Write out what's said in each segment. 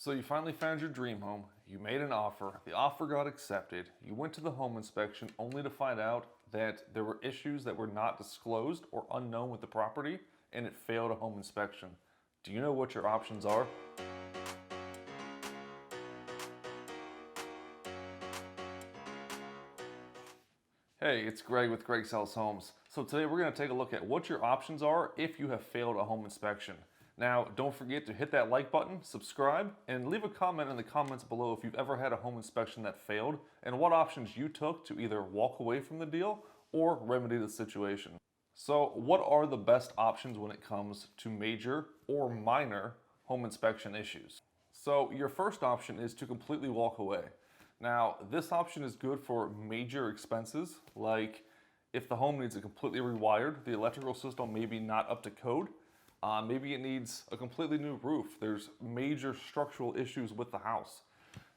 So you finally found your dream home, you made an offer, the offer got accepted, you went to the home inspection only to find out that there were issues that were not disclosed or unknown with the property, and it failed a home inspection. Do you know what your options are? Hey, it's Greg with Greg Sells Homes. So today we're going to take a look at what your options are if you have failed a home inspection. Now, don't forget to hit that like button, subscribe, and leave a comment in the comments below if you've ever had a home inspection that failed and what options you took to either walk away from the deal or remedy the situation. So what are the best options when it comes to major or minor home inspection issues? So your first option is to completely walk away. Now, this option is good for major expenses, like if the home needs it completely rewired, the electrical system may be not up to code, maybe it needs a completely new roof, there's major structural issues with the house.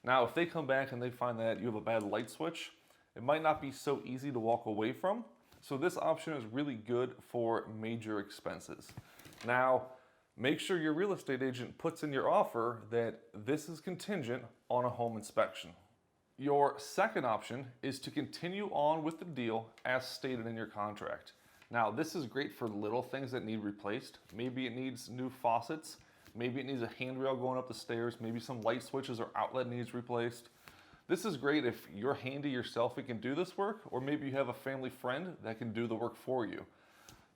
Now, if they come back and they find that you have a bad light switch, it might not be so easy to walk away from, so this option is really good for major expenses. Now, make sure your real estate agent puts in your offer that this is contingent on a home inspection. Your second option is to continue on with the deal as stated in your contract. Now, this is great for little things that need replaced. Maybe it needs new faucets, maybe it needs a handrail going up the stairs, maybe some light switches or outlet needs replaced. This is great if you're handy yourself and can do this work, or maybe you have a family friend that can do the work for you.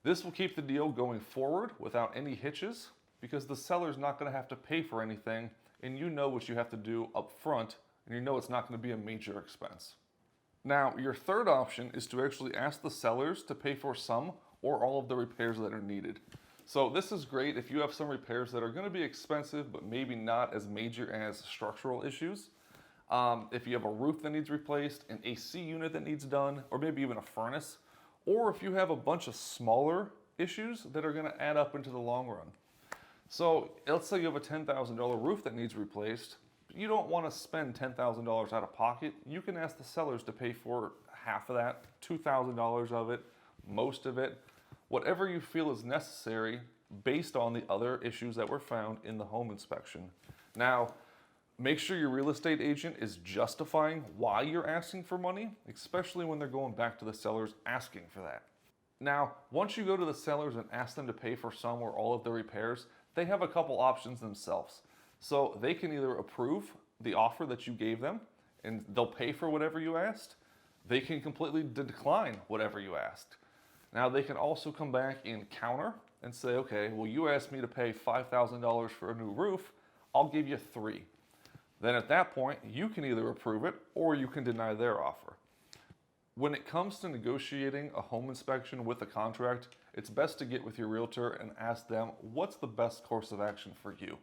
This will keep the deal going forward without any hitches because the seller's not going to have to pay for anything and you know what you have to do up front, and you know it's not going to be a major expense. Now, your third option is to actually ask the sellers to pay for some or all of the repairs that are needed. So this is great if you have some repairs that are going to be expensive but maybe not as major as structural issues. If you have a roof that needs replaced, an AC unit that needs done, or maybe even a furnace, or if you have a bunch of smaller issues that are going to add up into the long run. So let's say you have a $10,000 roof that needs replaced. You don't want to spend $10,000 out of pocket. You can ask the sellers to pay for half of that, $2,000 of it, most of it, whatever you feel is necessary based on the other issues that were found in the home inspection. Now, make sure your real estate agent is justifying why you're asking for money, especially when they're going back to the sellers asking for that. Now, once you go to the sellers and ask them to pay for some or all of the repairs, they have a couple options themselves. So they can either approve the offer that you gave them and they'll pay for whatever you asked. They can completely decline whatever you asked. Now they can also come back and counter and say, okay, well, you asked me to pay $5,000 for a new roof, I'll give you $3,000. Then at that point, you can either approve it or you can deny their offer. When it comes to negotiating a home inspection with a contract, it's best to get with your realtor and ask them what's the best course of action for you.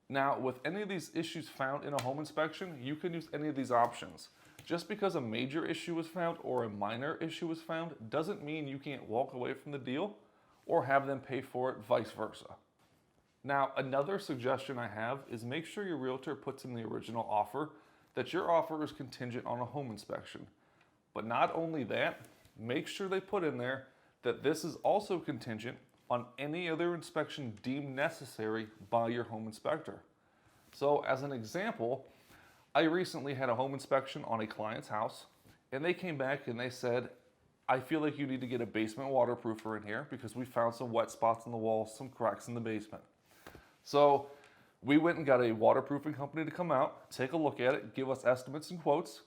Now, with any of these issues found in a home inspection, you can use any of these options. Just because a major issue was found or a minor issue was found doesn't mean you can't walk away from the deal or have them pay for it, vice versa. Now, another suggestion I have is make sure your realtor puts in the original offer that your offer is contingent on a home inspection. But not only that, make sure they put in there that this is also contingent on any other inspection deemed necessary by your home inspector. So as an example, I recently had a home inspection on a client's house and they came back and they said, I feel like you need to get a basement waterproofer in here because we found some wet spots in the walls, some cracks in the basement. So we went and got a waterproofing company to come out, take a look at it, give us estimates and quotes.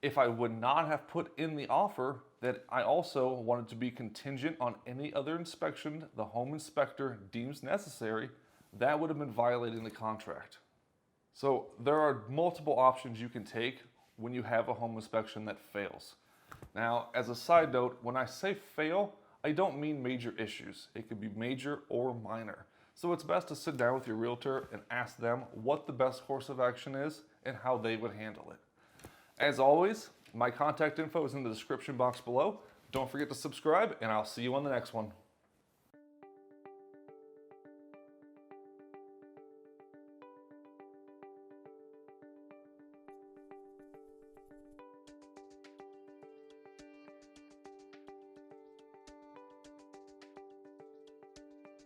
If I would not have put in the offer that I also wanted to be contingent on any other inspection the home inspector deems necessary, that would have been violating the contract. So there are multiple options you can take when you have a home inspection that fails. Now, as a side note, when I say fail, I don't mean major issues. It could be major or minor. So it's best to sit down with your realtor and ask them what the best course of action is and how they would handle it. As always, my contact info is in the description box below. Don't forget to subscribe, and I'll see you on the next one.